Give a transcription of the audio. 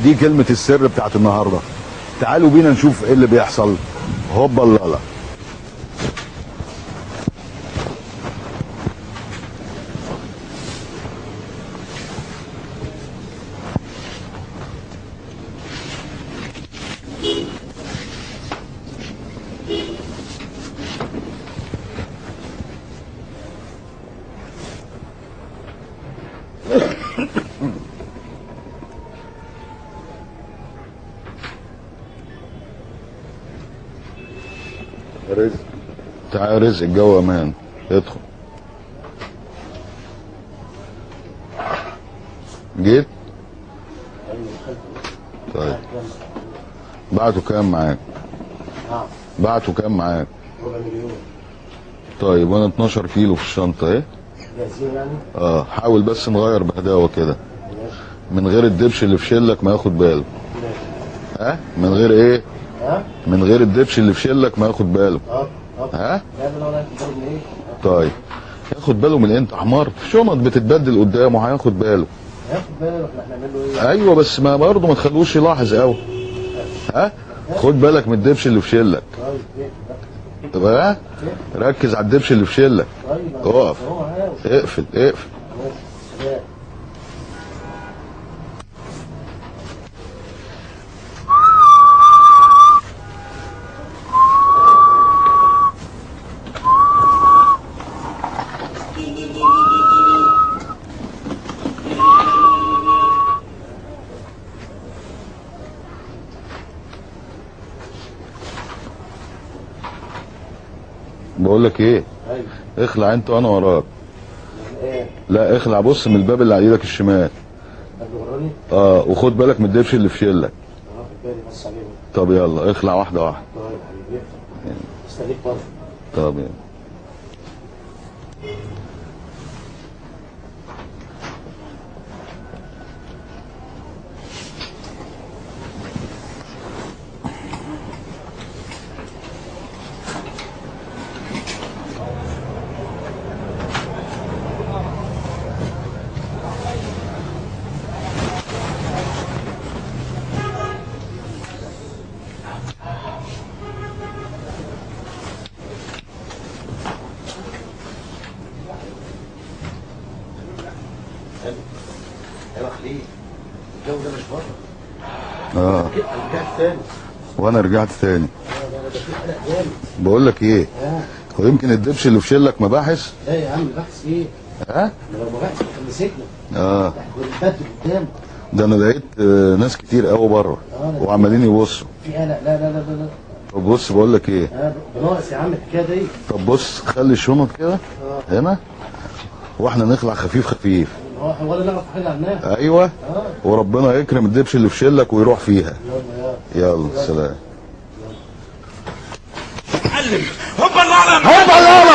دي كلمة السر بتاعت النهاردة. تعالوا بينا نشوف ايه اللي بيحصل. هوبا لالا. رزق، تعال رزق، الجو امان، ادخل. جيت؟ طيب بعته كام معاك؟ بعته كام معاك؟ ربع مليون. طيب وانا 12 كيلو في الشنطه اهي. جاهزين يعني؟ حاول بس نغير بهداوه كده. من غير الدبش اللي في شلك ما ياخد باله. من غير ايه؟ من غير الدبش اللي في شلك ما ياخد باله. ها؟ طيب ياخد باله من انت حمار؟ في شنط بتتبدل قدامه هياخد باله. هياخد باله، احنا هنعمل له ايه؟ ايوه بس ما برضه ما تخلوش يلاحظ قوي. خد بالك من الدبش اللي في شلك. طيب ركز على الدبش اللي في شلك. اقف، اقفل اقفل. بقول لك ايه؟ ايوه اخلع انت وانا وراك. ايه؟ لا اخلع، بص من الباب اللي على ايدك الشمال. وخد بالك من الدبش اللي في شلك. بالي بص عليه. طب يلا اخلع واحده واحده. طيب حبيبي استنيك بره. طب يلا. يا خليل الجو ده مش بره. رجعت تاني. وانا رجعت تاني. بقول لك ايه؟ هو يمكن الدبش اللي في شلك مباحث؟ لا يا عم مباحث ايه؟ لو مباحث كان مسكنا. بنتبدل قدامه. ده انا لقيت ناس كتير قوي بره وعمالين يبصوا. في قلق. لا لا لا لا. طب بص بقول لك ايه؟ ناقص يا عم الحكايه دي. طب بص خلي الشنط كده هنا واحنا نخلع خفيف خفيف. ولا نعرف حاجه عنها. ايوه. وربنا يكرم الدبش اللي في شلك ويروح فيها. يلا سلام. علم هوبا لالا.